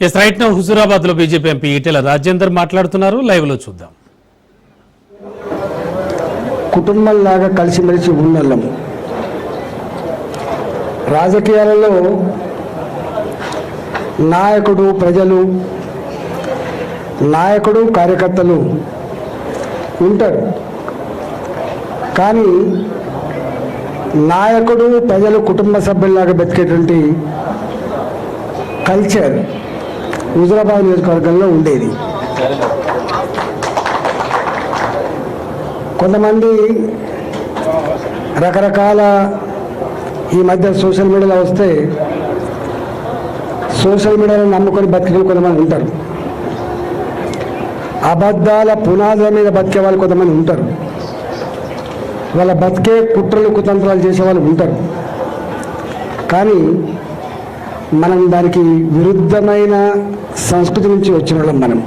Yes right now Huzurabad లో BJP MP Etela Rajender మాట్లాడుతున్నారు. Live లో చూద్దాం. కుటుంబంలాగా కలిసిమెలిసి ఉన్నళ్ళం. రాజకీయాలలో నాయకుడు ప్రజలు, నాయకుడు కార్యకర్తలు ఉంటారు. కానీ నాయకుడు ప్రజలు కుటుంబ సభ్యుల్లాగా బతికేటువంటి కల్చర్ హుజూరాబాద్ నియోజకవర్గంలో ఉండేది. కొంతమంది రకరకాల ఈ మధ్య సోషల్ మీడియాలో వస్తే సోషల్ మీడియాలో నమ్ముకొని బతికే కొంతమంది ఉంటారు. అబద్ధాల పునాదుల మీద బతికే వాళ్ళు కొంతమంది ఉంటారు. వాళ్ళ బతికే కుట్రలు కుతంత్రాలు చేసే వాళ్ళు ఉంటారు. కానీ మనం దానికి విరుద్ధమైన సంస్కృతి నుంచి వచ్చిన వాళ్ళం.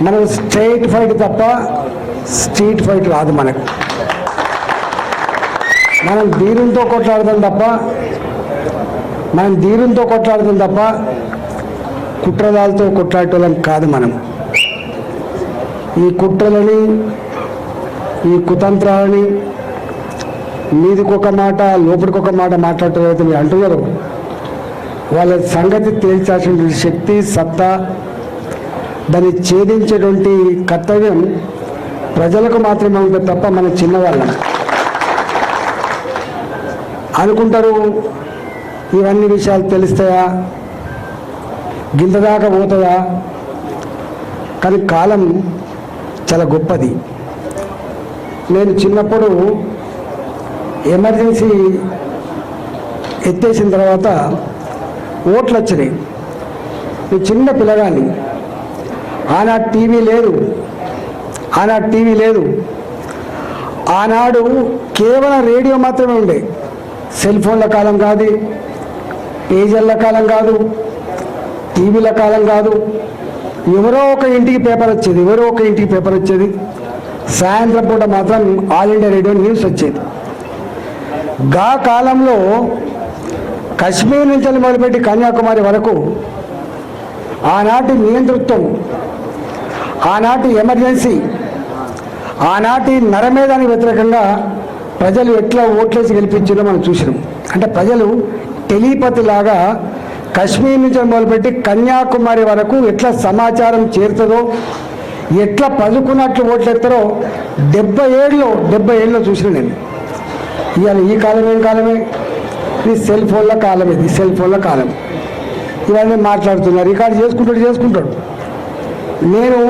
మనం స్ట్రైట్ ఫైట్ తప్ప స్ట్రీట్ ఫైట్ రాదు మనకు. మనం ధీరంతో కొట్లాడతాం తప్ప కుట్రదాలతో కొట్లాడటం కాదు. మనం ఈ కుట్రలని, ఈ కుతంత్రాలని మీదికొక మాట లోపలికొక మాట మాట్లాడటం అయితే మీరు అంటున్నారు. వాళ్ళ సంగతి తేల్చాల్సిన శక్తి, సత్తా, దాన్ని ఛేదించేటువంటి కర్తవ్యం ప్రజలకు మాత్రమే ఉంటుంది తప్ప మన చిన్నవాళ్ళం అనుకుంటారు. ఇవన్నీ విషయాలు తెలుస్తాయా, గింతదాకా పోతాయా? కానీ కాలం చాలా గొప్పది. నేను చిన్నప్పుడు ఎమర్జెన్సీ ఎత్తేసిన తర్వాత ఓట్లు వచ్చినాయి. నేను చిన్న పిల్లగాన్ని. ఆనాడు టీవీ లేదు. ఆనాడు కేవలం రేడియో మాత్రమే ఉండే. సెల్ ఫోన్ల కాలం కాదు, పేజర్ల కాలం కాదు, టీవీల కాలం కాదు. ఎవరో ఒక ఇంటికి పేపర్ వచ్చేది. సాయంత్రం పూట మాత్రం ఆల్ ఇండియా రేడియో న్యూస్ వచ్చేది. గా కాలంలో కశ్మీర్ నుంచి మొదలుపెట్టి కన్యాకుమారి వరకు ఆనాటి నియంతృత్వం, ఆనాటి ఎమర్జెన్సీ, ఆనాటి నరమేధానికి వ్యతిరేకంగా ప్రజలు ఎట్లా ఓట్లేసి గెలిపించారో మనం చూసినాం. అంటే ప్రజలు టెలిపతి లాగా కశ్మీర్ నుంచి మొదలుపెట్టి కన్యాకుమారి వరకు ఎట్లా సమాచారం చేరుతుందో, ఎట్లా పదుకున్నట్లు ఓట్లెత్తారో 70 ఏళ్ళలో చూసిన నేను. ఇవాళ ఈ కాలం ఏం కాలమే, ఇది సెల్ ఫోన్ల కాలం. ఇవన్నీ మాట్లాడుతున్నారు, రికార్డు చేసుకుంటాడు. నేను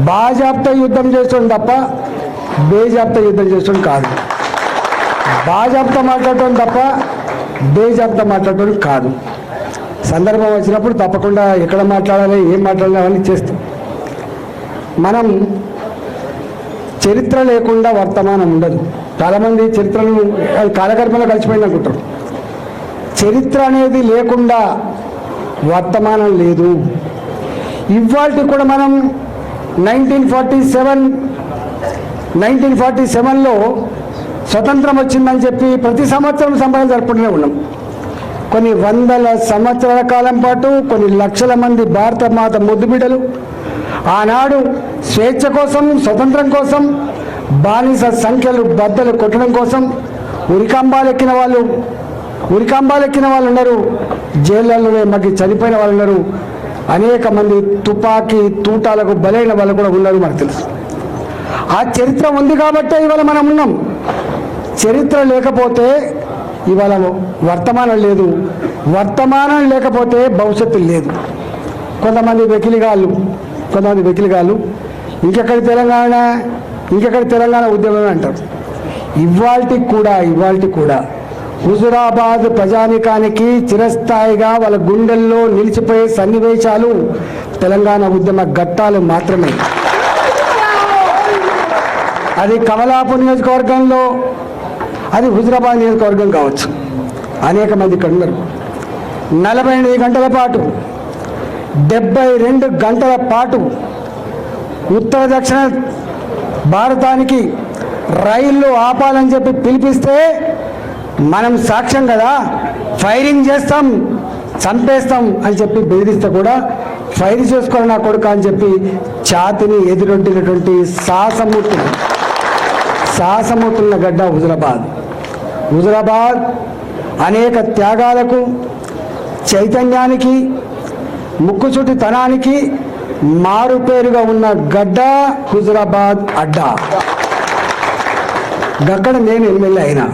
బాజాప్తా యుద్ధం చేస్తాను తప్ప బేజాప్తా యుద్ధం చేస్తాను కాదు. బాజాప్తా మాట్లాడటం తప్ప బేజాప్తా మాట్లాడటం కాదు. సందర్భం వచ్చినప్పుడు తప్పకుండా ఎక్కడ మాట్లాడాలి, ఏం మాట్లాడాలి అవన్నీ చేస్తాం. మనం చరిత్ర లేకుండా వర్తమానం ఉండదు. చాలామంది చరిత్రను కాలగర్భంలో కలిసిపోయింది అనుకుంటారు. చరిత్ర అనేది లేకుండా వర్తమానం లేదు. ఇవాళకి కూడా మనం 1947లో స్వతంత్రం వచ్చిందని చెప్పి ప్రతి సంవత్సరం సంబరాలు జరుపుకుంటూనే ఉన్నాం. కొన్ని వందల సంవత్సరాల కాలం పాటు కొన్ని లక్షల మంది భారత మాత ముద్దుబిడ్డలు ఆనాడు స్వేచ్ఛ కోసం, స్వతంత్రం కోసం, బానిస సంఖ్యలు బద్దలు కొట్టడం కోసం ఉరికంబాలెక్కిన వాళ్ళు ఉన్నారు. జైళ్ళలోనే మగ్గి చనిపోయిన వాళ్ళు ఉన్నారు. అనేక మంది తుపాకీ తూటాలకు బలైన వాళ్ళు కూడా ఉన్నారు. మనకు తెలుసు. ఆ చరిత్ర ఉంది కాబట్టే ఇవాళ మనం ఉన్నాం. చరిత్ర లేకపోతే ఇవాళ వర్తమానం లేదు. వర్తమానం లేకపోతే భవిష్యత్తు లేదు. కొంతమంది వెకిలిగాళ్ళు ఇంకెక్కడి తెలంగాణ ఉద్యమం అంటారు. ఇవాల్టికి కూడా హుజూరాబాద్ ప్రజానికానికి చిరస్థాయిగా వాళ్ళ గుండెల్లో నిలిచిపోయే సన్నివేశాలు తెలంగాణ ఉద్యమ ఘట్టాలు మాత్రమే. అది కమలాపూర్ నియోజకవర్గంలో, అది హుజూరాబాద్ నియోజకవర్గం కావచ్చు. అనేక మంది ఇక్కడ ఉన్నారు. 48 గంటల పాటు 72 గంటల పాటు ఉత్తర దక్షిణ భారతానికి రైళ్లు ఆపాలని చెప్పి పిలిపిస్తే మనం సాక్ష్యం కదా, ఫైరింగ్ చేస్తాం, చంపేస్తాం అని చెప్పి బెదిరిస్తే కూడా ఫైర్ చేసుకోవాలి నా కొడుకు అని చెప్పి ఛాతిని ఎదురొడ్డినటువంటి సాహసమూర్తున్న గడ్డ హుజురాబాద్ అనేక త్యాగాలకు, చైతన్యానికి, ముక్కుచుటితనానికి మారుపేరుగా ఉన్న గడ్డ హుజురాబాద్ అడ్డా. అక్కడ నేను ఎమ్మెల్యే అయినా,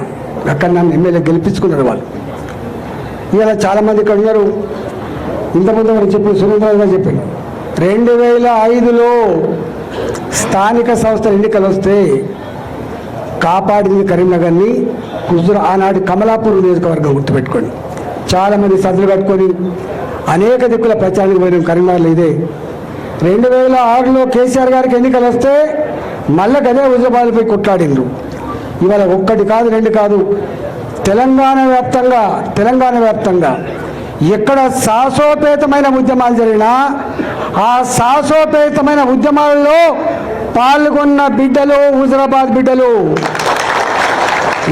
అక్కడ నన్ను ఎమ్మెల్యే గెలిపించుకున్నారు వాళ్ళు. ఇలా చాలామంది ఇక్కడ ఉన్నారు. ఇంతకుముందు మనం చెప్పి సురేంద్ర గారు చెప్పాను, 2005లో స్థానిక సంస్థల ఎన్నికలు వస్తే కాపాడింది కరీంనగర్ని. ఆనాడు కమలాపూర్ నియోజకవర్గం గుర్తుపెట్టుకోండి. చాలామంది సద్దులు కట్టుకొని అనేక దిక్కుల ప్రచారానికి పోయిన కరీంనగర్లో ఇదే. 2006లో కేసీఆర్ గారికి ఎన్నికలు వస్తే మళ్ళీ అదే హుజురాబాద్పై కొట్లాడిండ్రు. ఇవాళ ఒక్కటి కాదు, రెండు కాదు, తెలంగాణ వ్యాప్తంగా ఎక్కడ సాహసోపేతమైన ఉద్యమాలు జరిగినా ఆ సాహసోపేతమైన ఉద్యమాలలో పాల్గొన్న బిడ్డలు హుజురాబాద్ బిడ్డలు.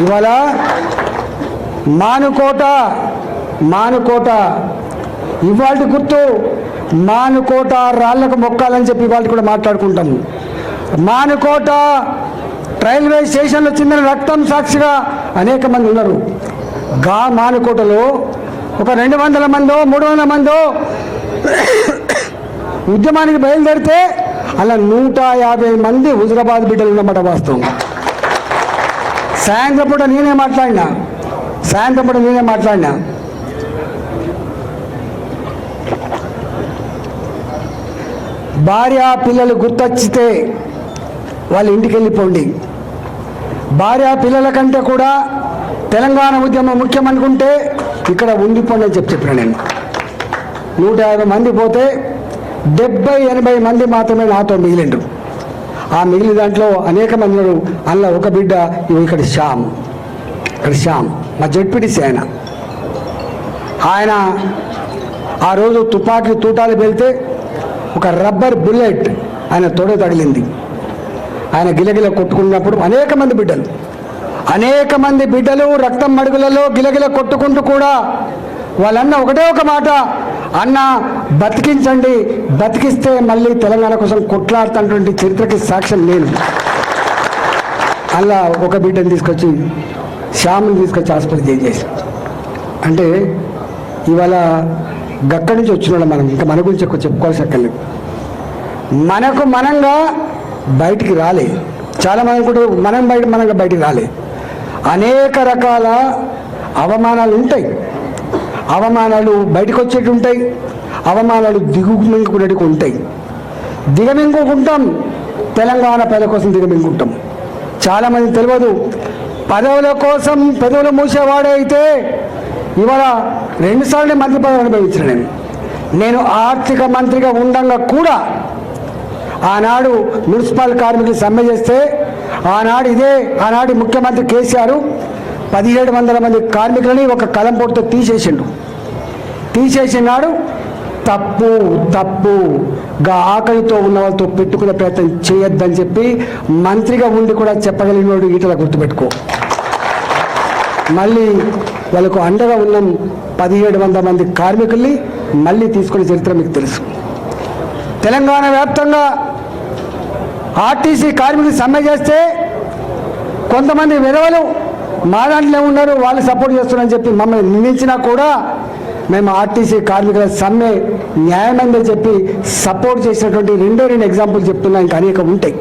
ఇవాళ మానుకోట ఇవాళ గుర్తు, మానుకోట రాళ్లకు మొక్కాలని చెప్పి ఇవాళ కూడా మాట్లాడుకుంటాము. మానుకోట రైల్వే స్టేషన్లో చిందిన రక్తం సాక్షిగా అనేక మంది ఉన్నారు. మానుకోటలో ఒక 200 మందో 300 మందో ఉద్యమానికి బయలుదేరితే అలా 150 మంది హుజురాబాద్ బిడ్డలు ఉన్నమాట వాస్తవం. సాయంత్రం పూట నేనే మాట్లాడినా భార్య పిల్లలు గుర్తొచ్చితే వాళ్ళ ఇంటికి వెళ్ళిపోండి. భార్య పిల్లల కంటే కూడా తెలంగాణ ఉద్యమం ముఖ్యం అనుకుంటే ఇక్కడ ఉండిపోండి అని చెప్పిన నేను. 150 మంది పోతే 70-80 మంది మాత్రమే నాతో మిగిలిండ్రు. ఆ మిగిలిన దాంట్లో అనేక మంది అందులో ఒక బిడ్డ ఇక్కడ శ్యామ్ మా జడ్పీటీసీ ఆయన ఆ రోజు తుపాకీ తూటాలు వెళ్తే ఒక రబ్బర్ బుల్లెట్ ఆయన తోడ తగిలింది. ఆయన గిలగిల కొట్టుకున్నప్పుడు అనేక మంది బిడ్డలు రక్తం మడుగులలో గిలగిల కొట్టుకుంటూ కూడా వాళ్ళన్న ఒకటే ఒక మాట, అన్న బతికించండి, బతికిస్తే మళ్ళీ తెలంగాణ కోసం కొట్లాడుతున్నటువంటి చరిత్రకి సాక్ష్యం నేను. అలా ఒక బిడ్డను తీసుకొచ్చి శ్యామ్ని తీసుకొచ్చి హాస్పిటల్ చేసి అంటే ఇవాళ గక్కడి నుంచి వచ్చిన మనం ఇంకా మన గురించి ఎక్కువ చెప్పుకోవాల్సి అక్కర్లేదు. మనకు మనంగా బయటికి రాలే. చాలామంది కూడా మనంగా బయటికి రాలే. అనేక రకాల అవమానాలు ఉంటాయి. అవమానాలు బయటకు వచ్చేటి ఉంటాయి, అవమానాలు దిగుమింగుకునేటివి ఉంటాయి. దిగమింగుకుంటాం, తెలంగాణ ప్రజల కోసం దిగమింగుకుంటాం. చాలామంది తెలియదు, పదవుల కోసం పెదవులు మూసేవాడే అయితే ఇవాళ 2 సార్లు మంత్రి పదవి అనుభవించిన నేను ఆర్థిక మంత్రిగా ఉండగా కూడా ఆనాడు మున్సిపల్ కార్మికులు సమ్మె చేస్తే ఆనాటి ముఖ్యమంత్రి కేసీఆర్ 1700 మంది కార్మికులని ఒక కలంపోటుతో తీసేసినాడు. తప్పుగా ఆకలితో ఉన్న వాళ్ళతో పెట్టుకునే ప్రయత్నం చేయొద్దని చెప్పి మంత్రిగా ఉండి కూడా చెప్పగలిగినోడు ఈటల గుర్తుపెట్టుకో. మళ్ళీ వాళ్ళకు అండగా ఉన్న 1700 మంది కార్మికుల్ని మళ్ళీ తీసుకునే చరిత్ర మీకు తెలుసు. తెలంగాణ వ్యాప్తంగా ఆర్టీసీ కార్మికులు సమ్మె చేస్తే కొంతమంది విధవలు మా దాంట్లో ఉన్నారు, వాళ్ళు సపోర్ట్ చేస్తున్నారని చెప్పి మమ్మల్ని నిందించినా కూడా మేము ఆర్టీసీ కార్మికుల సమ్మె న్యాయమైందని చెప్పి సపోర్ట్ చేసినటువంటి 2 ఎగ్జాంపుల్ చెప్తున్నా. ఇంకా అనేక ఉంటాయి.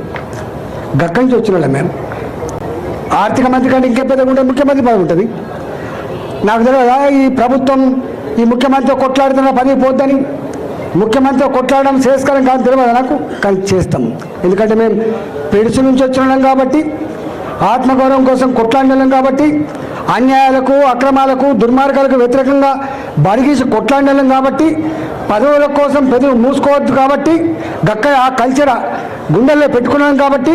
గక్కడి నుంచి వచ్చిన వాళ్ళం మేము. ఆర్థిక మంత్రి కంటే ఇంకే పెద్దగా ఉంటే ముఖ్యమంత్రి పదవి ఉంటుంది. నాకు తెలియదా ఈ ప్రభుత్వం ఈ ముఖ్యమంత్రితో కొట్లాడుతున్న పని పోద్దని? ముఖ్యమంత్రితో కొట్లాడడం శ్రేయస్కరం కాదు తెలియదు నాకు, కానీ చేస్తాము. ఎందుకంటే మేము పెడుసు నుంచి వచ్చినాం కాబట్టి, ఆత్మగౌరవం కోసం కొట్లాడినాం కాబట్టి, అన్యాయాలకు అక్రమాలకు దుర్మార్గాలకు వ్యతిరేకంగా బడిగీసి కొట్లాడినాం కాబట్టి, పదవుల కోసం పెదవులు మూసుకోవద్దు కాబట్టి, ఆ కల్చర్ గుండెల్లో పెట్టుకున్నాం కాబట్టి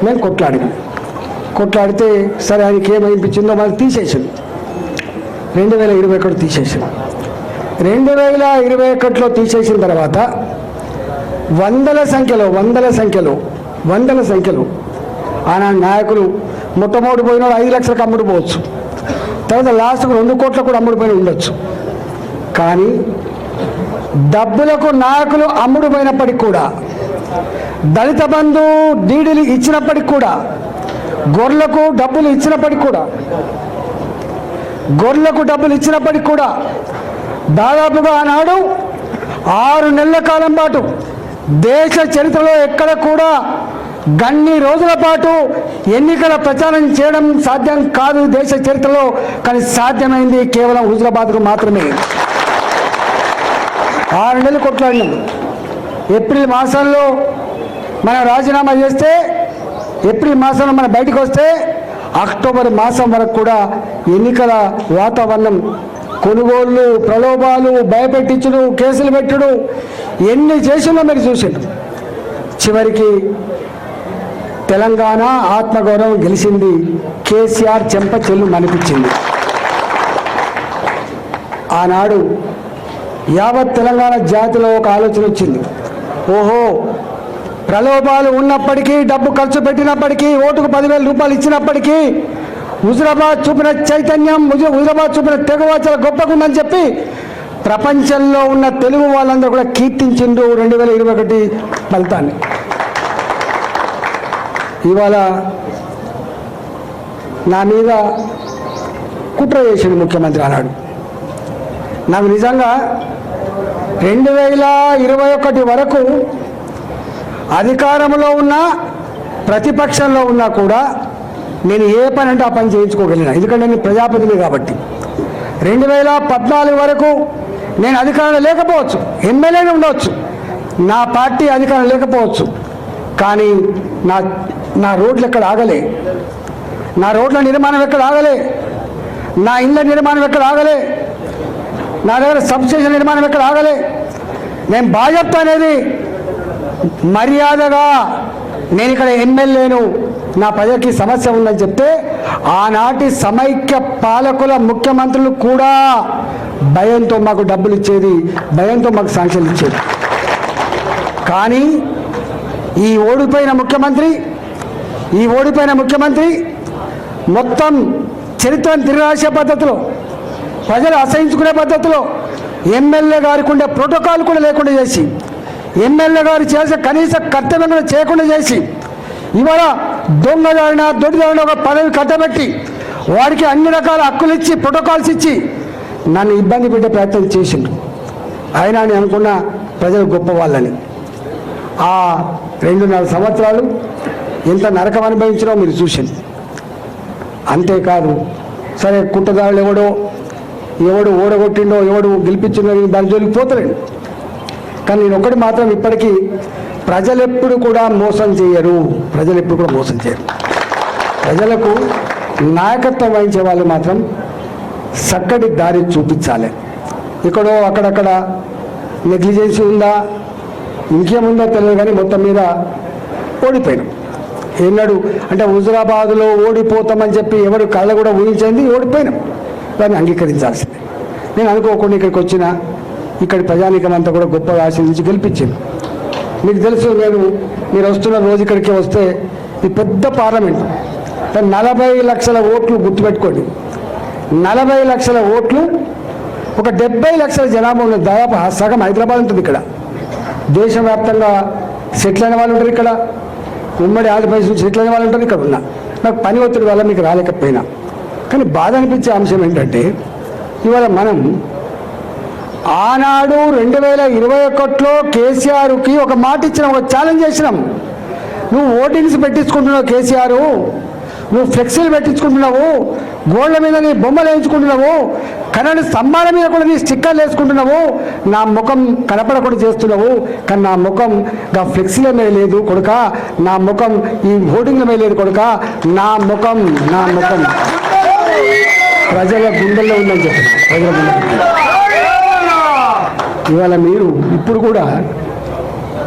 మేము కొట్లాడితే సరే ఆయనకి ఏమనిపించిందో మనకు తీసేసింది. 2021 తీసేసింది. 2021లో తీసేసిన తర్వాత వందల సంఖ్యలో ఆనాడు నాయకులు మొట్టమొదటి పోయినాడు 5 లక్షలకు అమ్ముడు పోవచ్చు, తర్వాత లాస్ట్కు 2 కోట్లకు కూడా అమ్ముడు పోయిన ఉండొచ్చు. కానీ డబ్బులకు నాయకులు అమ్ముడు పోయినప్పటికి కూడా, దళిత బంధు డీడీలు ఇచ్చినప్పటికి కూడా, గొర్రెలకు డబ్బులు ఇచ్చినప్పటికి కూడా దాదాపుగా ఆనాడు 6 నెలల కాలం పాటు దేశ చరిత్రలో ఎక్కడ కూడా గన్ని రోజుల పాటు ఎన్నికల ప్రచారం చేయడం సాధ్యం కాదు దేశ చరిత్రలో. కానీ సాధ్యమైంది కేవలం హుజురాబాద్కు మాత్రమే. 6 నెలలు కొట్లాడినాం. ఏప్రిల్ మాసంలో మనం రాజీనామా చేస్తే, ఏప్రిల్ మాసంలో మనం బయటకు వస్తే, అక్టోబర్ మాసం వరకు కూడా ఎన్నికల వాతావరణం, కొనుగోళ్లు, ప్రలోభాలు, భయపెట్టించుడు, కేసులు పెట్టుడు ఎన్ని చేసిందో మీరు చూసిండు. చివరికి తెలంగాణ ఆత్మగౌరవం గెలిచింది. కేసీఆర్ చెంప చెల్లు అనిపించింది. ఆనాడు యావత్ తెలంగాణ జాతిలో ఒక ఆలోచన వచ్చింది. ఓహో, ప్రలోభాలు ఉన్నప్పటికీ, డబ్బు ఖర్చు పెట్టినప్పటికీ, ఓటుకు 10,000 రూపాయలు ఇచ్చినప్పటికీ హుజురాబాద్ చూపిన చైతన్యం, హుజురాబాద్ చూపిన తెగువ చాలా గొప్పగుందని చెప్పి ప్రపంచంలో ఉన్న తెలుగు వాళ్ళందరూ కూడా కీర్తించిండ్రు 2021 ఫలితాన్ని. ఇవాళ నా మీద కుట్ర చేసిండు ముఖ్యమంత్రి ఆనాడు. నాకు నిజంగా 2021 వరకు అధికారంలో ఉన్నా, ప్రతిపక్షంలో ఉన్నా కూడా నేను ఏ పని అంటే ఆ పని చేయించుకోగలిగిన. ఎందుకంటే నేను ప్రజాప్రతినిధి కాబట్టి. 2014 వరకు నేను అధికారంలో లేకపోవచ్చు, ఎమ్మెల్యేనే ఉండవచ్చు, నా పార్టీ అధికారం లేకపోవచ్చు, కానీ నా రోడ్లు ఎక్కడ ఆగలే, నా రోడ్ల నిర్మాణం ఎక్కడ ఆగలే, నా ఇళ్ళ నిర్మాణం ఎక్కడ ఆగలే, నా దగ్గర సబ్స్టేషన్ నిర్మాణం ఎక్కడ ఆగలే. నేను బాగా చెప్తా అనేది మర్యాదగా, నేను ఇక్కడ ఎమ్మెల్యేను, నా ప్రజలకి సమస్య ఉందని చెప్తే ఆనాటి సమైక్య పాలకుల ముఖ్యమంత్రులు కూడా భయంతో మాకు డబ్బులు ఇచ్చేది, భయంతో మాకు శాంక్షన్లు ఇచ్చేది. కానీ ఈ ఓడిపోయిన ముఖ్యమంత్రి మొత్తం చరిత్రను తిరగరాసే పద్ధతిలో, ప్రజలు అసహించుకునే పద్ధతిలో, ఎమ్మెల్యే గారికి ఉండే ప్రోటోకాల్ కూడా లేకుండా చేసి, ఎమ్మెల్యే గారు చేసే కనీస కర్తవ్యం కూడా చేయకుండా చేసి, ఇవాళ దొంగదారిన దొడ్డిదారిన ఒక పదవి కట్టబెట్టి వారికి అన్ని రకాల హక్కులు ఇచ్చి, ప్రోటోకాల్స్ ఇచ్చి నన్ను ఇబ్బంది పెట్టే ప్రయత్నం చేసిండు. అయినా నేను అనుకున్న ప్రజలు గొప్ప వాళ్ళని. ఆ 2.5 సంవత్సరాలు ఎంత నరకం అనుభవించినో మీరు చూసింది. అంతేకాదు, సరే కుట్రదారులు ఎవడు ఓడగొట్టిండో, ఎవడు గెలిపించిండో దాని జోలికి పోతలేండి. కానీ నేను ఒకటి మాత్రం ఇప్పటికీ, ప్రజలెప్పుడు కూడా మోసం చేయరు. ప్రజలకు నాయకత్వం వహించే వాళ్ళు మాత్రం చక్కటి దారి చూపించాలి. ఇక్కడో అక్కడక్కడ నెగ్లిజెన్సీ ఉందా, ఇంకేముందో తెలియదు, కానీ మొత్తం మీద ఓడిపోయినాం. ఏనాడు అంటే హుజురాబాద్లో ఓడిపోతామని చెప్పి ఎవరు కళ్ళ కూడా ఊహించింది, ఓడిపోయినాం. దాన్ని అంగీకరించాల్సిందే. నేను అనుకోకుండా ఇక్కడికి వచ్చిన ఇక్కడి ప్రజానీకం అంతా కూడా గొప్పగా ఆశీర్వదించి గెలిపించింది. మీకు తెలుసు, మీరు వస్తున్న రోజు ఇక్కడికి వస్తే ఈ పెద్ద పార్లమెంట్ 40 లక్షల ఓట్లు, గుర్తుపెట్టుకోండి, 40 లక్షల ఓట్లు, ఒక 70 లక్షల జనాభా ఉన్నది. దాదాపు సగం హైదరాబాద్ ఉంటుంది ఇక్కడ. దేశవ్యాప్తంగా సెటిల్ అయిన వాళ్ళు ఉంటారు ఇక్కడ, ఉమ్మడి ఆంధ్రప్రదేశ్ నుంచి సెటిల్ అయిన వాళ్ళు ఉంటారు ఇక్కడ. నాకు పని ఒత్తిడి వల్ల మీకు రాలేకపోయినా, కానీ బాధ అనిపించే అంశం ఏంటంటే, ఇవాళ మనం ఆనాడు 2021లో కేసీఆర్కి ఒక మాట ఇచ్చినాం, ఒక ఛాలెంజ్ చేసినాం. నువ్వు ఓటింగ్స్ పెట్టించుకుంటున్నావు కేసీఆర్, నువ్వు ఫ్లెక్సీలు పెట్టించుకుంటున్నావు, గోళ్ల మీద నీ బొమ్మలు వేయించుకుంటున్నావు, కరెంట్ స్తంభాల మీద కూడా నీ స్టిక్కర్లు వేసుకుంటున్నావు, నా ముఖం కనపడకుండా చేస్తున్నావు. కానీ నా ముఖం ఫ్లెక్సీల మీద లేదు కొడుక, నా ముఖం ఈ ఓటింగ్ల మీద లేదు కొడుక, నా ముఖం ప్రజల గుండెల్లో ఉందని చెప్పిన. ప్రజల గుండెల్లో ఇవాళ మీరు ఇప్పుడు కూడా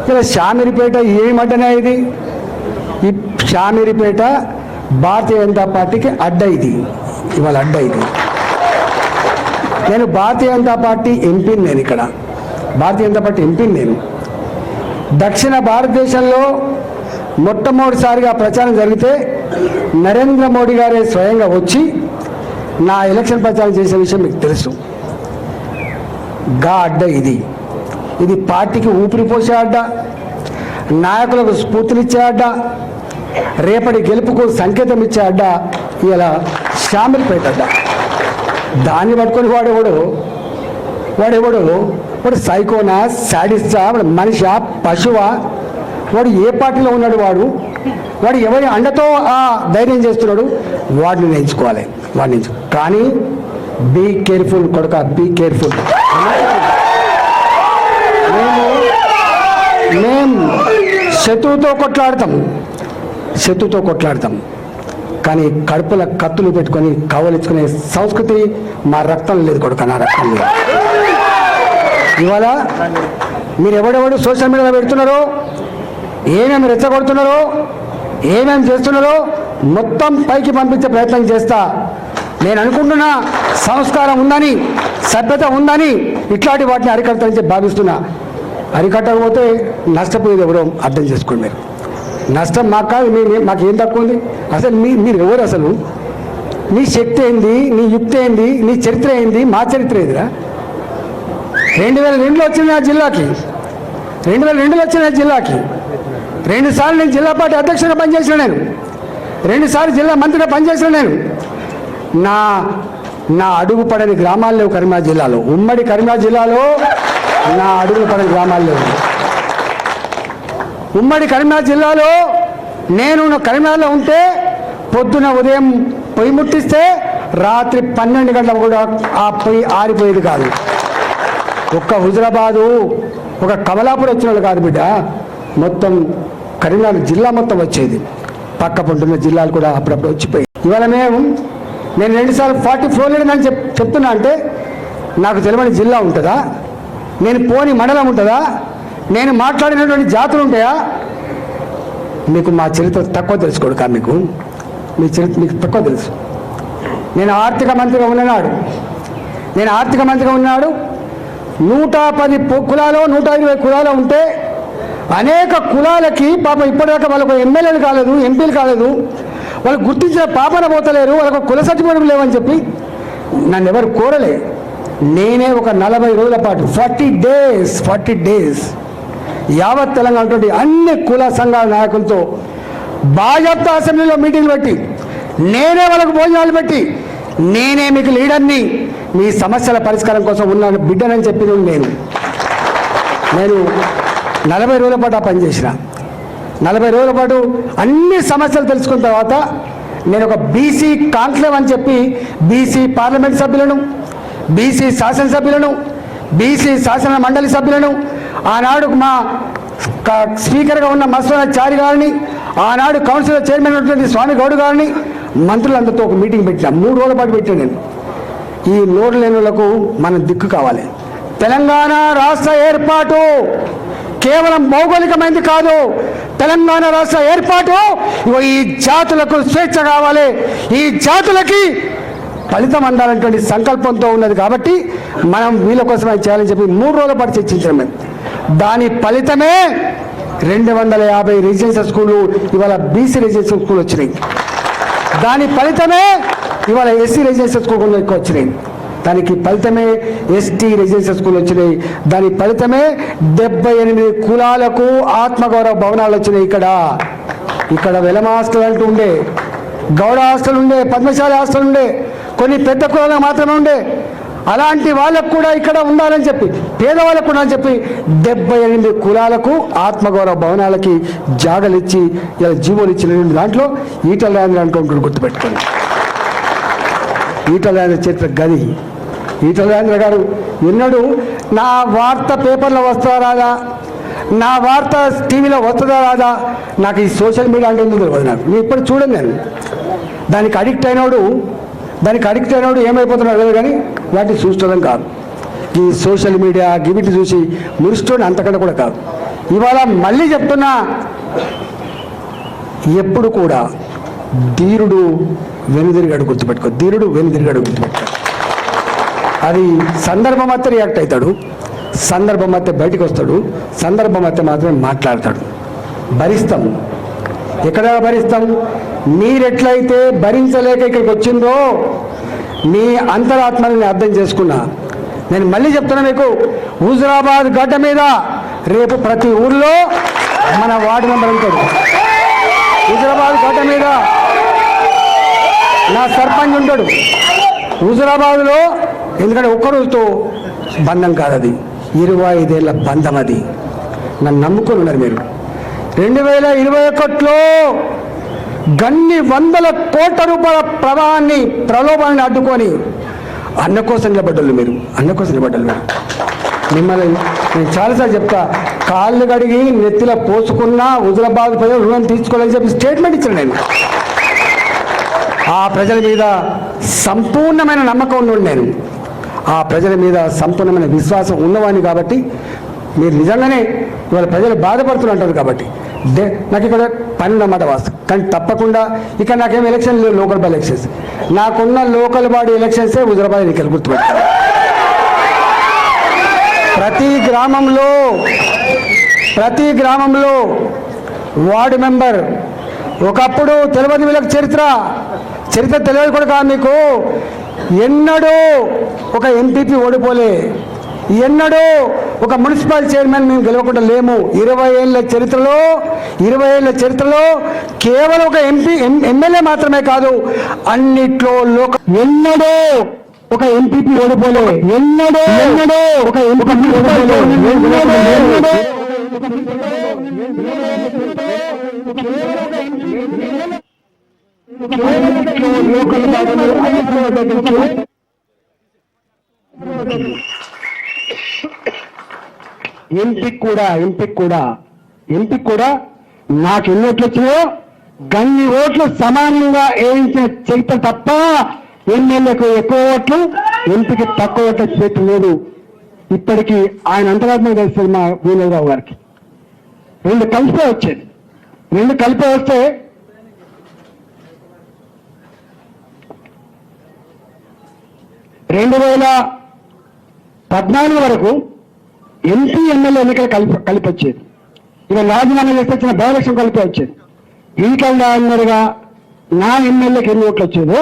ఇలా షామీర్పేట ఏమంటనే ఇది, ఈ షామీర్పేట భారతీయ జనతా పార్టీకి అడ్డ. ఇది ఇవాళ అడ్డ. ఇది నేను భారతీయ జనతా పార్టీ ఎంపీని, నేను ఇక్కడ భారతీయ జనతా పార్టీ ఎంపీని. నేను దక్షిణ భారతదేశంలో మొట్టమొదటిసారిగా ప్రచారం జరిగితే నరేంద్ర మోడీ గారే స్వయంగా వచ్చి నా ఎలక్షన్ ప్రచారం చేసే విషయం మీకు తెలుసు. గా అడ్డ ఇది పార్టీకి ఊపిరి పోసే అడ్డ, నాయకులకు స్ఫూర్తినిచ్చే అడ్డ, రేపటి గెలుపుకు సంకేతం ఇచ్చే అడ్డ ఇలా షామిల్పేట అడ్డ. దాన్ని పట్టుకొని వాడు సైకోనా, శాడిస్టా, వాడు మనిషా, పశువా, వాడు ఏ పార్టీలో ఉన్నాడు, వాడు ఎవరి అండతో ఆ ధైర్యం చేస్తున్నాడు, వాడిని ఎంచుకోవాలి. కానీ బీ కేర్ఫుల్ కొడుక, బీ కేర్ఫుల్. మేము శత్రువుతో కొట్లాడతాం కానీ కడుపుల కత్తులు పెట్టుకొని కవలించుకునే సంస్కృతి మా రక్తం లేదు కొడుక, నా రక్తం లేదు. ఇవాళ మీరు ఎవడెవడు సోషల్ మీడియాలో పెడుతున్నారో, ఏమేమి రెచ్చగొడుతున్నారో, ఏమేమి చేస్తున్నారో మొత్తం పైకి పంపించే ప్రయత్నం చేస్తా. నేను అనుకుంటున్నా సంస్కారం ఉందని, సభ్యత ఉందని ఇట్లాంటి వాటిని అరికడతానని భావిస్తున్నా. అరికట్టకపోతే నష్టపోయేది ఎవరో అర్థం చేసుకోండి. మీరు నష్టం మాకు కాదు, మాకేం తక్కువ ఉంది? అసలు మీరు ఎవరు? అసలు నీ శక్తి ఏంది, నీ యుక్తి ఏంది, నీ చరిత్ర ఏంది, మా చరిత్ర ఏదిరా? 2002లో వచ్చిన నా జిల్లాకి, 2002లో వచ్చిన నా జిల్లాకి 2 సార్లు నేను జిల్లా పార్టీ అధ్యక్షుడిగా పనిచేసిన, నేను 2 సార్లు జిల్లా మంత్రిగా పనిచేసిన. నేను నా అడుగు పడని గ్రామాలు లేవు కరీంనగర్ జిల్లాలో. ఉమ్మడి కరీంనగర్ జిల్లాలో నా అడుగు పడని గ్రామాలు లేవు. ఉమ్మడి కరీంనగర్ జిల్లాలో నేను కరీంనగర్లో ఉంటే పొద్దున ఉదయం పొయ్యి ముట్టిస్తే రాత్రి 12 గంటలకు కూడా ఆ పొయ్యి ఆరిపోయేది కాదు. ఒక్క హుజరాబాదు, ఒక కమలాపూర్ వచ్చిన వాళ్ళు కాదు బిడ్డ, మొత్తం కరీంనగర్ జిల్లా మొత్తం వచ్చేది. పక్క పంటున్న జిల్లాలు కూడా అప్పుడప్పుడు వచ్చిపోయి. ఇవాళ నేను 2 సార్లు 44 లేదని చెప్తున్నా అంటే నాకు తెలియని జిల్లా ఉంటుందా? నేను పోని మండలం ఉంటుందా? నేను మాట్లాడినటువంటి జాతులు ఉంటాయా? మీకు మా చరిత్ర తక్కువ తెలుసుకోడు కా, మీ చరిత్ర మీకు తక్కువ తెలుసు. నేను ఆర్థిక మంత్రిగా ఉన్నాడు 110 కులాలు 120 కులాలు ఉంటే అనేక కులాలకి పాపం ఇప్పటిదాకా వాళ్ళకు ఎమ్మెల్యేలు కాలేదు, ఎంపీలు కాలేదు, వాళ్ళు గుర్తించిన పాపన పోతలేరు, వాళ్ళకు కుల సర్టిఫికేట్ లేవని చెప్పి నన్ను ఎవరు కోరలే. నేనే ఒక 40 రోజుల పాటు 40 డేస్ యావత్ తెలంగాణ అన్ని కుల సంఘాల నాయకులతో భాజపా అసెంబ్లీలో మీటింగ్లు పెట్టి, నేనే వాళ్ళకు భోజనాలు పెట్టి, నేనే మీకు లీడర్ని, మీ సమస్యల పరిష్కారం కోసం ఉన్నాను బిడ్డనని చెప్పిన నేను 40 రోజుల పాటు ఆ పనిచేసిన. 40 రోజుల పాటు అన్ని సమస్యలు తెలుసుకున్న తర్వాత నేను ఒక బీసీ కాన్క్లేవ్ అని చెప్పి బీసీ పార్లమెంట్ సభ్యులను, బీసీ శాసనసభ్యులను, బీసీ శాసన మండలి సభ్యులను, ఆనాడు మా స్పీకర్గా ఉన్న మత్స్యచారి గారిని, ఆనాడు కౌన్సిల్ చైర్మన్ ఉన్నటువంటి స్వామి గౌడ్ గారిని, మంత్రులందరితో ఒక మీటింగ్ పెట్టినా. 3 రోజుల పాటు పెట్టాను నేను. ఈ నోరు లేనులకు మనం దిక్కు కావాలి. తెలంగాణ రాష్ట్ర ఏర్పాటు కేవలం భౌగోళికమైనది కాదు. తెలంగాణ రాష్ట్ర ఏర్పాటు ఈ జాతులకు స్వేచ్ఛ కావాలి, ఈ జాతులకి ఫలితం అందాలనేటువంటి సంకల్పంతో ఉన్నది. కాబట్టి మనం వీళ్ళ కోసం అది చేయాలని చెప్పి 3 రోజుల పాటు చర్చించాం మేము. దాని ఫలితమే 250 రెసిడెన్షియల్ స్కూళ్ళు ఇవాళ బీసీ రెసిడెన్షియల్ స్కూల్ వచ్చినాయి. దాని ఫలితమే ఇవాళ ఎస్సీ రెసిడెన్షియల్ స్కూల్ ఎక్కువ వచ్చినాయి. దానికి ఫలితమే ఎస్టీ రెసిడెన్షియల్ స్కూల్ వచ్చినాయి. దాని ఫలితమే 78 కులాలకు ఆత్మగౌరవ భవనాలు వచ్చినాయి. ఇక్కడ వెలమ హాస్టల్ అంటూ ఉండే, గౌడ హాస్టల్ ఉండే, పద్మశాలి హాస్టల్ ఉండే, కొన్ని పెద్ద కులాలకు మాత్రమే ఉండే. అలాంటి వాళ్ళకు కూడా ఇక్కడ ఉండాలని చెప్పి, పేదవాళ్ళకు కూడా అని చెప్పి 78 కులాలకు ఆత్మగౌరవ భవనాలకి జాగలు ఇచ్చి ఇలా జీవోలు ఇచ్చినటువంటి దాంట్లో ఈటల రాజేంద్ర అనుకుంటున్నాడు. గుర్తుపెట్టుకోండి, ఈటల రాజేంద్ర చరిత్ర గది. ఈటల రాజేంద్ర గారు ఎన్నడూ నా వార్త పేపర్లో వస్తుందా రాదా, నా వార్త టీవీలో వస్తుందా రాదా, నాకు ఈ సోషల్ మీడియా అంటే ఎందుకు తెలియదు. నేను ఇప్పుడు చూడండి, నేను దానికి అడిక్ట్ అయినోడు ఏమైపోతున్నాడు లేదు, కానీ వాటిని చూసుకోవడం కాదు. ఈ సోషల్ మీడియా గివిటి చూసి మురిస్తోని అంతకంటే కూడా కాదు. ఇవాళ మళ్ళీ చెప్తున్నా, ఎప్పుడు కూడా ధీరుడు వెనుదిరిగాడు గుర్తుపెట్టుకో. అది సందర్భం అయితే రియాక్ట్ అవుతాడు, సందర్భం అయితే బయటకు వస్తాడు, సందర్భం అయితే మాత్రమే మాట్లాడతాడు. భరిస్తాం. ఎక్కడ భరిస్తాం? మీరెట్లయితే భరించలేక ఇక్కడికి వచ్చిందో, మీ అంతరాత్మని అర్థం చేసుకున్నా, నేను మళ్ళీ చెప్తున్నా మీకు, హుజురాబాద్ గడ్డ మీద రేపు ప్రతి ఊర్లో మన వార్డు మెంబర్ ఉంటాడు. హుజురాబాద్ గడ్డ మీద నా సర్పంచ్ ఉంటాడు హుజురాబాద్లో. ఎందుకంటే ఒక్కరోజుతో బంధం కాదు, అది 25 ఏళ్ళ బంధం. అది నన్ను నమ్ముకొని ఉన్నారు మీరు. 2021లో గన్ని వందల కోట్ల రూపాయల ప్రలోభాన్ని అడ్డుకొని అన్న కోసం నిలబడ్డలు మీరు, అన్న కోసం నిలబడ్డలు మీరు. మిమ్మల్ని నేను చాలాసార్లు చెప్తా, కాళ్ళు కడిగి నెత్తిలో పోసుకున్నా హుజురాబాద్ ప్రజలు రుణం తీసుకోవాలని చెప్పి స్టేట్మెంట్ ఇచ్చాను నేను. ఆ ప్రజల మీద సంపూర్ణమైన నమ్మకం ఉన్నాడు నేను. ఆ ప్రజల మీద సంపూర్ణమైన విశ్వాసం ఉన్నవాడిని కాబట్టి మీరు నిజంగానే ఇవాళ ప్రజలు బాధపడుతుంటారు కాబట్టి నాకు ఇక్కడ పని ఉన్నమాట వాస్తవం. కానీ తప్పకుండా ఇక్కడ నాకేం ఎలక్షన్ లేవు, లోకల్ బాడీ ఎలక్షన్స్. నాకున్న లోకల్ బాడీ ఎలక్షన్సే హుజురాబాద్ ఎన్నికలు గుర్తుపెట్టాను. ప్రతి గ్రామంలో వార్డు మెంబర్, ఒకప్పుడు తెలియదు వీళ్ళకి చరిత్ర తెలియదు కూడా కాదు మీకు. ఎన్నడూ ఒక ఎంపీపీ ఓడిపోలే, ఎన్నడూ ఒక మున్సిపల్ చైర్మన్ మేము గెలవకుండా లేము. 20 ఏళ్ళ చరిత్రలో కేవలం ఒక ఎమ్మెల్యే మాత్రమే కాదు, అన్నిట్లో ఎన్నడూ ఒక ఎంపీపీ ఓడిపోలే, ఎన్నడూ ఒక ఎంపీ ఓడిపోలే. ఎంపీ కూడా నాకు ఎన్ని ఓట్లు వచ్చినాయో గన్ని ఓట్లు సమానంగా వేయించిన చరిత్ర తప్ప ఎమ్మెల్యేకు ఎక్కువ ఓట్లు, ఎంపీకి తక్కువ ఓట్ల చేతి లేదు. ఇప్పటికీ ఆయన అంతరాత్మ తెలుస్తుంది మా వీణరావు గారికి. రెండు కలిపే వస్తే 2014 వరకు ఎంపీ ఎమ్మెల్యే ఎన్నికలు కలిపి వచ్చేది. ఇక రాజీనామా చేసి వచ్చిన బై ఎలక్షన్ కలిపి వచ్చేది. ఈటల అన్నరుగా నా ఎమ్మెల్యేకి ఎన్ని ఓట్లు వచ్చేదో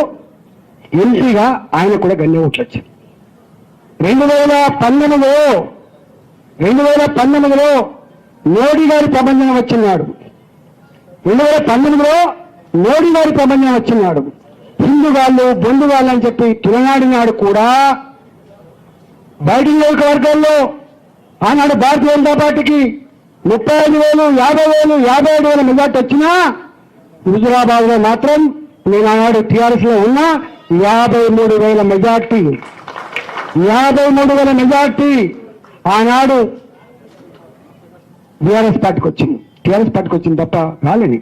ఎంపీగా ఆయన కూడా గన్ని ఓట్లు వచ్చేది. 2019లో మోడీ గారి ప్రబంధం వచ్చినాడు. 2019లో మోడీ గారి ప్రబంధం వచ్చినాడు. హిందుగాళ్ళు బొందుగాళ్ళు అని చెప్పి తులనాడినాడు కూడా. బయట నియోజకవర్గాల్లో ఆనాడు భారతీయ జనతా పార్టీకి 35,000, 50,000, 57,000 మెజార్టీ వచ్చినా హుజురాబాద్ లో మాత్రం నేను ఆనాడు టీఆర్ఎస్ లో ఉన్న 53,000 మెజార్టీ, 53,000 మెజార్టీ ఆనాడు టీఆర్ఎస్ పార్టీకి వచ్చింది తప్ప రాలేని.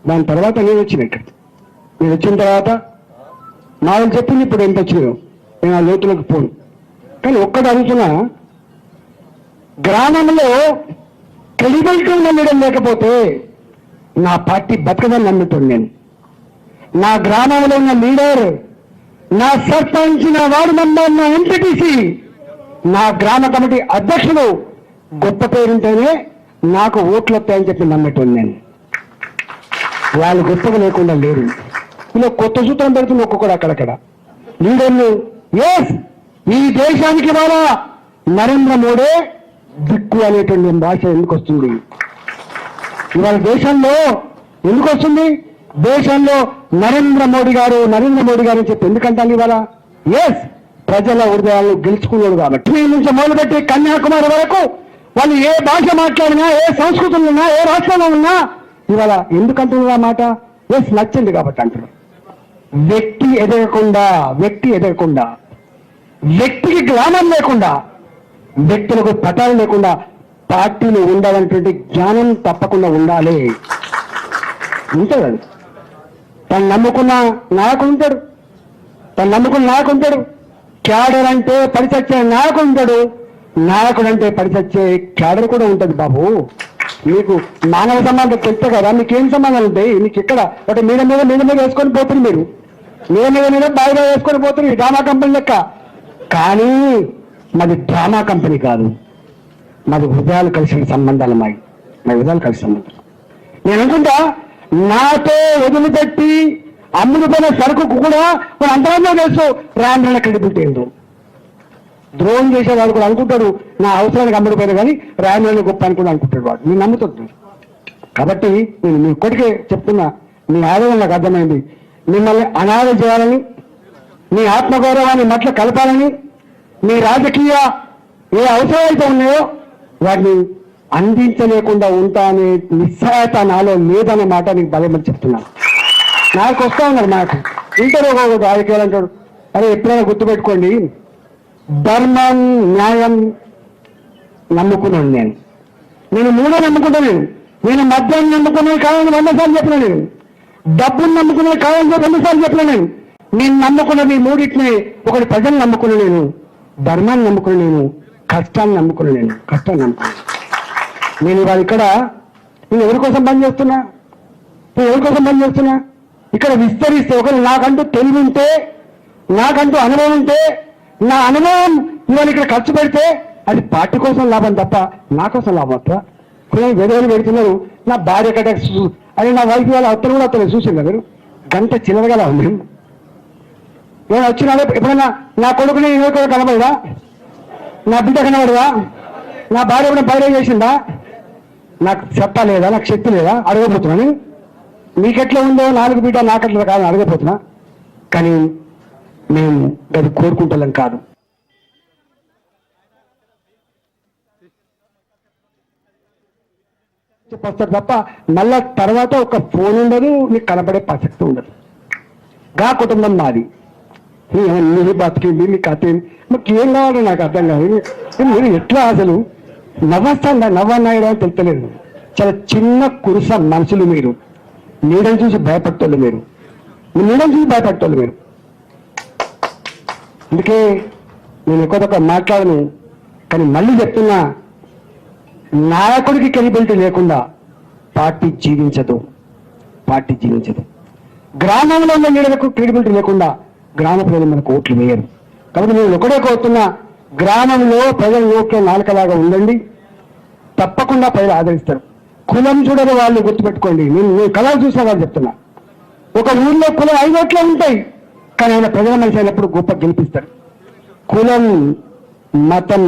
దాని తర్వాత నేను వచ్చిన ఇక్కడ. నేను వచ్చిన తర్వాత నాలుగు చెప్పింది ఇప్పుడు ఎంత వచ్చినాయో నేను ఆ లోతులకు పోను. కానీ ఒక్కటి అడుగుతున్నా, గ్రామంలో క్రెడిబిలిటీ నమ్మడం లేకపోతే నా పార్టీ బతకదని నమ్ముతాను నేను. నా గ్రామంలో ఉన్న లీడర్, నా సర్పంచ్, నా వార్డు మెంబర్, నా ఎంపీటీసీ, నా గ్రామ కమిటీ అధ్యక్షుడు గొప్ప పేరుంటేనే నాకు ఓట్లు వస్తాయని చెప్పి నమ్మటం నేను. వాళ్ళు గొప్పగా లేకుండా లేరు. ఇలా కొత్త సూత్రం పెడుతుంది ఒక్కొక్కడు అక్కడక్కడ లీడర్లు. ఈ దేశానికి ఇవాళ నరేంద్ర మోడీ దిక్కు అనేటువంటి భాష ఎందుకు వస్తుంది ఇవాళ దేశంలో? ఎందుకు వస్తుంది దేశంలో? నరేంద్ర మోడీ గారు అని చెప్పి ఎందుకంటాను ఇవాళ? ప్రజల హృదయాలను గెలుచుకున్నాడు కాబట్టి. నుంచి మొదలుపెట్టి కన్యాకుమారి వరకు వాళ్ళు ఏ భాష మాట్లాడినా, ఏ సంస్కృతులు ఉన్నా, ఏ రాష్ట్రంలో ఉన్నా ఇవాళ ఎందుకంటున్నారు ఆ మాట? నచ్చింది కాబట్టి అంటారు. వ్యక్తి ఎదగకుండా, వ్యక్తికి గ్రామం లేకుండా, వ్యక్తులకు పటాలు లేకుండా పార్టీలు ఉండాలనేటువంటి జ్ఞానం తప్పకుండా ఉండాలి. ఉంటుంది. తను నమ్ముకున్న నాయకుడు ఉంటాడు, క్యాడర్ అంటే పడిచచ్చే నాయకుడు ఉంటాడు, నాయకుడు అంటే పడిచచ్చే క్యాడర్ కూడా ఉంటుంది. బాబు మీకు మానవ సంబంధం చెప్తే కదా, మీకేం సంబంధాలు ఉంటాయి? మీకు ఇక్కడ ఒకటి మీద వేసుకొని పోతుంది, మీరు మీద బాగా వేసుకొని పోతుంది డ్రామా కంపెనీ లెక్క. కానీ మాది డ్రామా కంపెనీ కాదు, మాది హృదయాలు కలిసిన సంబంధాలు. మా హృదయాలు కలిసిన సంబంధాలు. నేను అనుకుంటా నాతో వదిలిపెట్టి అమ్ముడుపోయిన సరుకు కూడా మన అంతరంగా తెలుసు రాండ్రల క్రెడిబిలిటీ ఏందో. ద్రోహం చేసేవాడు కూడా అనుకుంటాడు నా అవసరానికి అమ్ముడిపోయినా కానీ రాయమని గొప్ప అని కూడా అనుకుంటాడు వాడు. నేను నమ్ముతున్నాను. కాబట్టి నేను మీ ఒక్కడికే చెప్తున్నా, మీ ఆవేదన నాకు అర్థమైంది. మిమ్మల్ని అనాథ చేయాలని, మీ ఆత్మగౌరవాన్ని మట్ల కలపాలని, మీ రాజకీయ ఏ అవసరాలైతే ఉన్నాయో వాటిని అందించలేకుండా ఉంటా అనే నిస్సహాయత నాలో లేదనే మాట నీకు బలమని చెప్తున్నాను. నాకు వస్తా ఉన్నారు, నాకు ఇంటర్వ్యూ రాజకీయాలు అంటాడు. అరే ఎప్పుడైనా గుర్తుపెట్టుకోండి, ధర్మం న్యాయం నమ్ముకున్నాను. నేను మూడో నమ్ముకుంటాను. నేను మద్యాన్ని నమ్ముకున్నది కావాలని 100 సార్లు చెప్పిన, నేను డబ్బును నమ్ముకున్నది కావాలని 2 సార్లు చెప్పిన. నేను నమ్ముకున్నది మూడింటిని. ఒకటి ప్రజలు నమ్ముకున్న నేను, ధర్మాన్ని నమ్ముకున్న నేను, కష్టాన్ని నమ్ముకున్న నేను. కష్టాన్ని నమ్ముకున్నాను నేను. ఇవాళ ఇక్కడ నేను ఎవరి కోసం పనిచేస్తున్నా? ఇక్కడ విస్తరిస్తే ఒకరు నాకంటూ తెలివి ఉంటే, నాకంటూ అనుభవం ఉంటే, నా అనుభవం ఇవాళ ఇక్కడ ఖర్చు పెడితే అది పార్టీ కోసం లాభం తప్ప నా కోసం లాభం వస్తా. కొన్ని వేరేలు పెడుతున్నారు. నా భార్య కట్ట అని నా వైఫ్ వాళ్ళ అత్తలు కూడా అత్తలేదు. చూసిందా మీరు? గంట చిల్లరగా ఉంది. నేను వచ్చిన ఎప్పుడైనా నా కొడుకుని కూడా కనబడదా? నా బిడ్డ కనబడదా? నా భార్య కూడా బయట చేసిందా? నాకు చెప్పలేదా? నాకు శక్తి లేదా? అడగబోతున్నాను. మీకెట్లా ఉందో 4 బిడ్డ నాకెట్లా కాదని అడగబోతున్నా. కానీ మేము అది కోరుకుంటాం కాదు. చెప్పొస్తారు తప్ప మళ్ళా తర్వాత ఒక ఫోన్ ఉండదు, నీకు కనపడే ప్రసక్తి ఉండదు. గా కుటుంబం మాది. నీ బతికింది, నీ కథ మాకు ఏం కావాలో నాకు అర్థం కాదు. మీరు ఎట్లా అసలు నవ్వన్నాయడం అని తెలుస్తలేదు. చాలా చిన్న కురుస మనుషులు మీరు. నీడని చూసి భయపడతారు మీరు. అందుకే నేను ఎక్కువ మాట్లాడను. కానీ మళ్ళీ చెప్తున్నా, నాయకుడికి క్రెడిబిలిటీ లేకుండా పార్టీ జీవించదు. గ్రామంలో ఉన్న లీడర్లకు క్రెడిబిలిటీ లేకుండా గ్రామ ప్రజలు మనకు ఓట్లు వేయరు. కాబట్టి నేను ఒకటే కోరుతున్నా, గ్రామంలో ప్రజల ఓట్ల నాలుకలాగా ఉండండి. తప్పకుండా ప్రజలు ఆదరిస్తారు. కులం చూడని వాళ్ళు గుర్తుపెట్టుకోండి. నేను కళలు చూసిన వాళ్ళు చెప్తున్నా. ఒక ఊర్లో కులం 5 ఓట్లే ఉంటాయి, కానీ ఆయన ప్రజల మనిషి అయినప్పుడు గొప్ప గెలిపిస్తారు. కులం, మతం,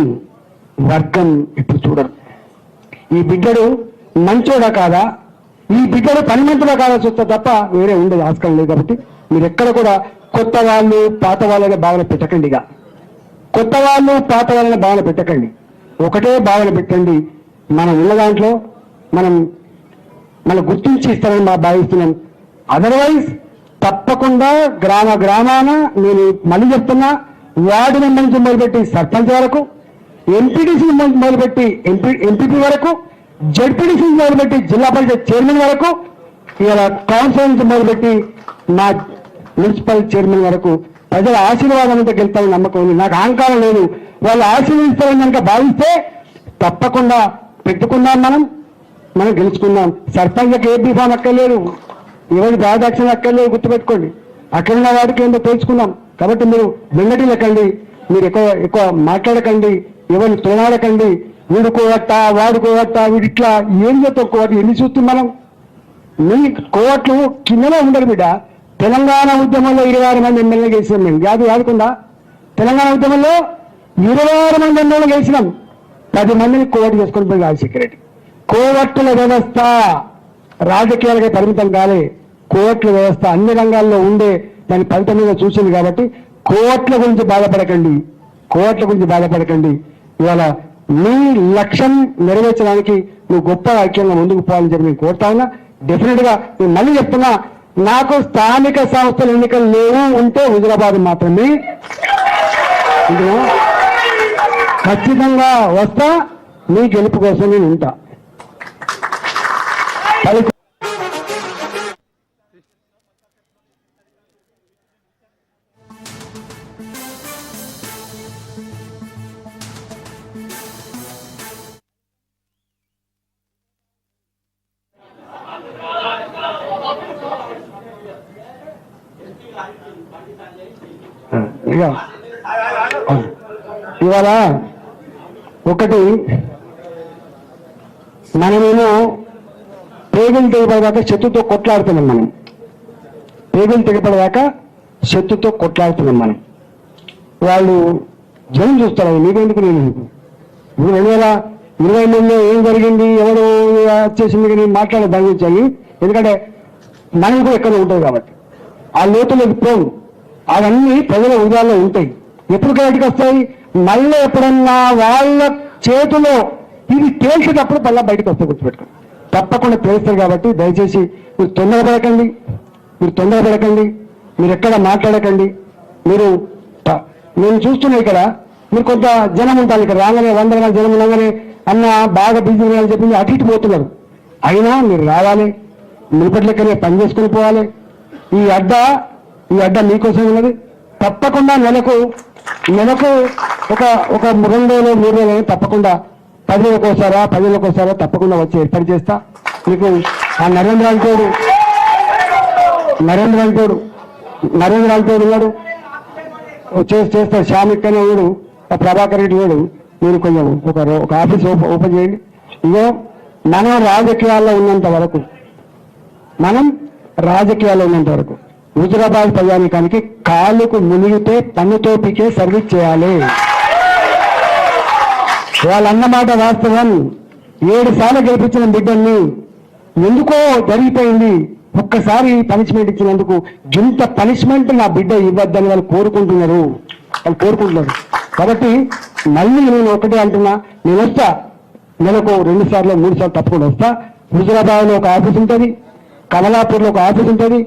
వర్గం ఇప్పుడు చూడరు. ఈ బిడ్డడు మంచోడా కాదా, ఈ బిడ్డడు పనిమంతుడా కాదా చూస్తా తప్ప వేరే ఉండదు, ఆస్కారం లేదు. కాబట్టి మీరు ఎక్కడ కూడా కొత్త వాళ్ళు పాత వాళ్ళనే భావన పెట్టకండి. కొత్త వాళ్ళు పాత వాళ్ళనే భావన పెట్టకండి. ఒకటే భావన పెట్టండి. మనం ఉన్న దాంట్లో మనం గుర్తించి ఇస్తారని మా భావిస్తున్నాం. అదర్వైజ్ తప్పకుండా గ్రామాన నేను మళ్ళీ చెప్తున్నా, వార్డు మెంబర్ నుంచి మొదలుపెట్టి సర్పంచ్ వరకు, ఎంపీటీసీ మొదలుపెట్టి ఎంపీపీ వరకు, జడ్పీటీసీ మొదలుపెట్టి జిల్లా పరిషత్ చైర్మన్ వరకు, ఇలా కౌన్సిల్ నుంచి మొదలుపెట్టి మా మున్సిపల్ చైర్మన్ వరకు ప్రజల ఆశీర్వాదంతో గెలుస్తామని నమ్మకం ఉంది. నాకు అహంకారం లేదు. వాళ్ళు ఆశీర్వదిస్తారని కనుక భావిస్తే తప్పకుండా పెట్టుకుందాం. మనం గెలుచుకుందాం. సర్పంచ్కి ఏ బీఫామ్ అక్కర్లేదు, ఎవరి బాధాక్షణ అక్కర్లేదు. గుర్తుపెట్టుకోండి. అక్కడున్న వాడికి ఏంటో తెలుసుకుందాం. కాబట్టి మీరు వెంగటి లెక్కండి. మీరు ఎక్కువ మాట్లాడకండి, ఎవరిని తోనాడకండి. వీడుకోవట్ట వాడుకోవట్ట వీడు ఇట్లా ఏం చేస్తాం కోవట్లు ఎన్ని చూస్తాం మనం. మీ కోవట్లు కిందనే ఉండరు బిడ్డ. తెలంగాణ ఉద్యమంలో 26 మంది ఎమ్మెల్యే గెలిచినాం మేము. యాదుకుందా? తెలంగాణ ఉద్యమంలో 26 మంది ఎమ్మెల్యే గెలిచినాం. 10 మందిని కోవట్లు చేసుకొని పోయి రాజశేఖర రెడ్డి. కోవట్ల వ్యవస్థ రాజకీయాలకే పరిమితం కాలే. కోవట్ల వ్యవస్థ అన్ని రంగాల్లో ఉండే దాని ఫలితం మీద చూసింది. కాబట్టి కోవట్ల గురించి బాధపడకండి. ఇవాళ మీ లక్ష్యం నెరవేర్చడానికి నువ్వు గొప్ప ఐక్యంగా ముందుకు పోవాలని చెప్పి నేను కోరుతా ఉన్నా. డెఫినెట్ గా నేను మళ్ళీ చెప్తున్నా, నాకు స్థానిక సంస్థల ఎన్నికలు లేవు, ఉంటే హుజరాబాద్ మాత్రమే. ఖచ్చితంగా వస్తా. మీ గెలుపు కోసం నేను ఉంటా. ఇవాళ ఒకటి మనమేమో పేగులు తెగపడదాకా శత్రుతో కొట్లాడుతున్నాం. వాళ్ళు జనం చూస్తారు, మీకెందుకు నేను ఇప్పుడు 2023లో ఏం జరిగింది, ఎవరు చేసింది కానీ మాట్లాడే దాని గురించి అని, ఎందుకంటే మనం కూడా ఎక్కడ ఉంటుంది కాబట్టి ఆ లోతులోకి పోవు. అవన్నీ ప్రజల హృదయాల్లో ఉంటాయి. ఎప్పుడు బయటకు వస్తాయి? మళ్ళీ ఎప్పుడన్నా వాళ్ళ చేతిలో ఇది తేల్చేటప్పుడు మళ్ళీ బయటకు వస్తాయి. గుర్తుపెట్టుకోండి, తప్పకుండా తెలుస్తారు. కాబట్టి దయచేసి మీరు తొందరపడకండి, మీరు ఎక్కడ మాట్లాడకండి. నేను చూస్తున్నా ఇక్కడ మీరు కొంత జనం ఉంటారు, ఇక్కడ రాగానే 100 మంది జనం ఉండగానే అన్న బాగా బిజీ అని చెప్పింది అటు ఇటు పోతున్నారు. అయినా మీరు రావాలి, మునుపట్లెక్కనే పని చేసుకుని పోవాలి. ఈ అడ్డ మీకోసం ఉన్నది. తప్పకుండా నెలకు ఒక 2 రోజులు 3 రోజులు తప్పకుండా 10 రోజులకోసారా తప్పకుండా వచ్చి ఏర్పాటు చేస్తా. మీకు ఆ నరేంద్ర అంటోడు ఉన్నాడు, చేస్తారు. శ్యామిక్ అనే వాడు, ప్రభాకర్ రెడ్డి వాడు, మీరు కొంచెం ఒక ఆఫీస్ ఓపెన్ చేయండి. ఇగో మనం రాజకీయాల్లో ఉన్నంత వరకు హుజురాబాద్ ప్రజానికానికి కాలుకు మునిగితే పన్నుతో పీకే సర్వీస్ చేయాలి. వాళ్ళన్నమాట వాస్తవం. 7 సార్లు గెలిపించిన బిడ్డల్ని ఎందుకో జరిగిపోయింది, ఒక్కసారి పనిష్మెంట్ ఇచ్చినందుకు ఇంత పనిష్మెంట్ నా బిడ్డ ఇవ్వద్దని వాళ్ళు కోరుకుంటున్నారు. కాబట్టి మళ్ళీ నేను ఒకటే అంటున్నా, నేను వస్తా, నెలకు 2 సార్లు 3 సార్లు తప్పకుండా వస్తా. హుజురాబాద్లో ఒక ఆఫీస్ ఉంటుంది, కమలాపూర్లో ఒక ఆఫీస్ ఉంటుంది,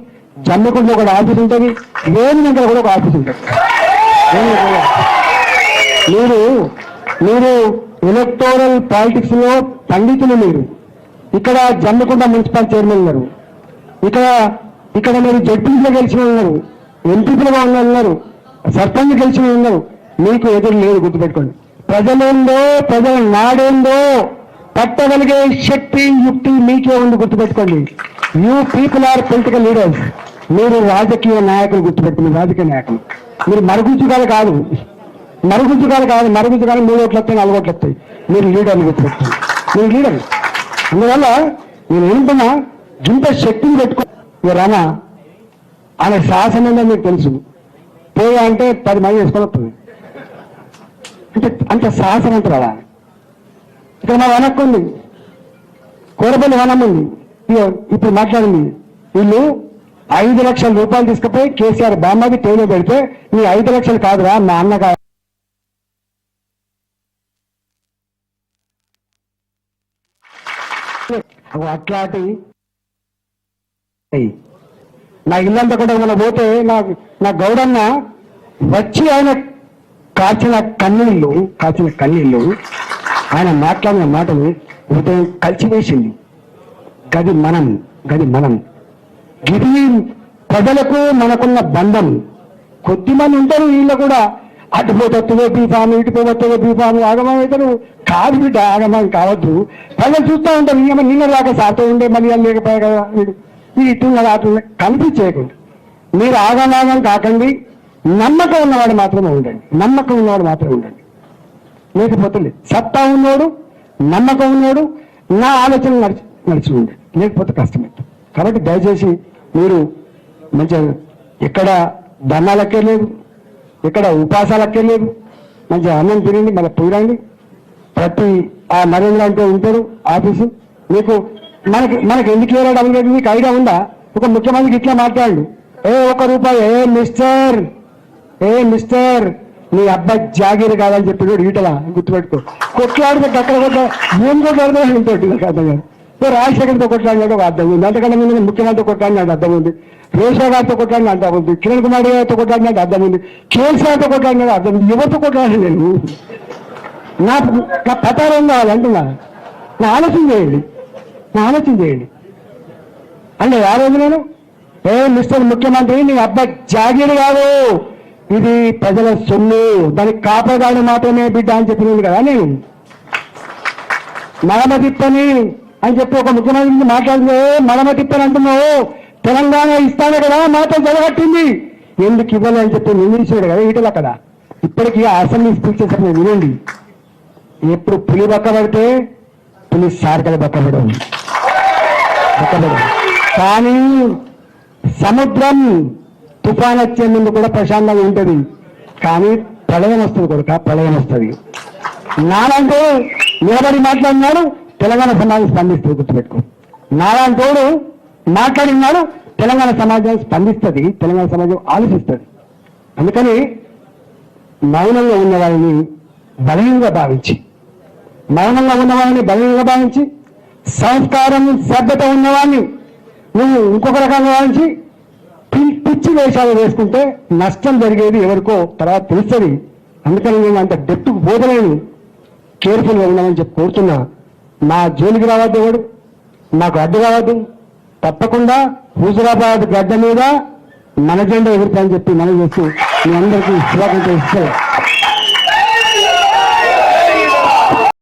జమ్మికుంటలో ఒక ఆఫీస్ ఉంటుంది, వేణునగర్ కూడా ఒక ఆఫీస్ ఉంటుంది. మీరు ఎలక్టోరల్ పాలిటిక్స్ లో పండితులు. మీరు ఇక్కడ జమ్మికుంట మున్సిపల్ చైర్మన్ ఉన్నారు, ఇక్కడ మీరు జడ్పీలో గెలిచిన ఉన్నారు, ఎంపీలుగా ఉన్నారు, సర్పంచ్ గెలిచిన ఉన్నారు. మీకు ఎదురు లేదు, గుర్తుపెట్టుకోండి. ప్రజలేందో, ప్రజల నాడేందో పట్టగలిగే శక్తి యుక్తి మీకే ఉంది, గుర్తుపెట్టుకోండి. You people are political leaders. మీరు రాజకీయ నాయకులు, గుర్తుపెట్టుకోండి. రాజకీయ నాయకులు మీరు మరుగుజ్జుగాలు కాదు. మరుగుజ్జుగాలు 3 ఓట్లు వస్తాయి, 4 ఓట్లు వస్తాయి. మీరు లీడర్లు, గుర్తుపెట్టుకోండి. మీరు లీడర్లు. అందువల్ల నేను ఏంటన్నా ఇంత శక్తిని పెట్టుకో. రామా ఆయన శాసనం ఏందో మీకు తెలుసు. పోయా అంటే 10 మంది వేసుకొని వస్తుంది. అంత శాసనం అంటారా? ఇక్కడ మా వనక్కు ఉంది, కోరపల్లి వనం ఉంది. ఇప్పుడు మాట్లాడింది, వీళ్ళు 5 లక్షల రూపాయలు తీసుకుపోయి కేసీఆర్ బామ్మకి టేలో పెడితే నీ 5 లక్షలు కాదురా మా అన్నగా అట్లాంటి నా ఇల్లంతా కూడా మనం పోతే నా గౌడన్న వచ్చి ఆయన కాచిన కన్నీళ్ళు ఆయన మాట్లాడిన మాటలు హృదయం కలిసివేసింది. గది మనం ఇది ప్రజలకు మనకున్న బంధం. కొద్దిమంది ఉంటారు వీళ్ళు కూడా, అటుపోతే బీఫామ్, ఇటుపోతే బీఫామ్, ఆగమం అవుతారు. కాదు బిడ్డ, ఆగమం కావద్దు. ప్రజలు చూస్తూ ఉంటారు, నిన్న రాక సాతో ఉండే మళ్ళీ లేకపోయా కదా, ఇది ఇటున్నది అటు కనిపించేయకుండా. మీరు ఆగమాగం కాకండి, నమ్మకం ఉన్నవాడు మాత్రమే ఉండండి. లేకపోతే లేదు. సత్తా ఉన్నోడు, నమ్మకం ఉన్నోడు, నా ఆలోచన నడిచి ఉండండి. లేకపోతే కష్టమే. కాబట్టి దయచేసి మీరు మంచిగా ఎక్కడ ధర్నాలకే లేదు, ఎక్కడ ఉపాసాలకే లేదు, మంచిగా అన్నం తినండి, మళ్ళీ పోయిరండి. ప్రతి ఆ నరేంద్ర అంటే ఉంటారు ఆఫీసు. మనకి ఎందుకు వేరే డబ్బులు లేదు, మీకు ఐడియా ఉందా? ఒక ముఖ్యమంత్రికి ఇట్లా మాట్లాడు, ₹1, మిస్టర్ నీ అబ్బాయి జాగీరు కాదని చెప్పి ఈటలా గుర్తుపెట్టుకో. కొట్లాడితే అక్కడ ఏం కొట్లాడితే ఇంకోటి నాకు అర్థం కాదు. రాజశేఖర్తో కొట్లాడినట్టు ఒక అర్థం ఉంది, అంతకంటే ముందు ముఖ్యమంత్రితో కొట్లాడినట్టు అర్థం ఉంది, రేషా గారితో కొట్లాడిన అర్థం ఉంది, కిరణ్ కుమార్ గారితో కొట్లాడినట్టు అర్థం ఉంది, కేసీఆర్తో కొట్లాడినట్టు అర్థం ఉంది. ఎవరితో కొట్లాడి నేను నా పతారం కావాలంటున్నా. నా ఆలోచన చేయండి అంటే ఆ రోజు నేను మిస్టర్ ముఖ్యమంత్రి నీ అబ్బాయి జాగీరు కాదు, ఇది ప్రజల సొమ్ము, దానికి కాపగాడు మాత్రమే బిడ్డ అని చెప్పింది కదా. నేను మడమ తిప్పని అని చెప్పి ఒక ముఖ్యమంత్రి మాట్లాడితే మడమ తిప్పని అంటున్నావు, తెలంగాణ ఇస్తానే కదా మాతో జరగట్టింది, ఎందుకు ఇవ్వాలి అని చెప్పి నిందించాడు కదా ఈటల కదా. ఇప్పటికీ అసెంబ్లీ స్పీచెస్ మీరు వినండి, ఎప్పుడు పులి బక్కబడితే పులి సార్కలు బక్కబడవు. కానీ సముద్రం తుఫాన్ వచ్చే ముందు కూడా ప్రశాంతంగా ఉంటుంది, కానీ ప్రళయం వస్తుంది కొడుక, ప్రళయం వస్తుంది. నాలాంటో నిలబడి మాట్లాడినాడు, తెలంగాణ సమాజం స్పందిస్తుంది, గుర్తుపెట్టుకో. నాలాంటోడు మాట్లాడినాడు, తెలంగాణ సమాజం స్పందిస్తుంది, తెలంగాణ సమాజం ఆలోచిస్తుంది. అందుకని మౌనంగా ఉన్న వాళ్ళని బలహీనంగా భావించి, మౌనంగా ఉన్నవాడిని బలహీనంగా భావించి, సంస్కారం సభ్యత ఉన్నవాడిని నువ్వు ఇంకొక రకంగా భావించి పిచ్చి వేషాలు వేసుకుంటే నష్టం జరిగేది ఎవరికో తర్వాత తెలుస్తుంది. అందుకని నేను అంత డెప్త్కు పోదలేను, కేర్ఫుల్గా ఉన్నామని చెప్పి కోరుతున్నా. మా జోలికి రావద్దు, ఎవడు మాకు అడ్డు రావద్దు. తప్పకుండా హుజురాబాద్ గడ్డ మీద మన జెండా ఎగురుతాయని చెప్పి మనం చేస్తూ మీ అందరికీ శుభాకాంక్షలు ఇస్తే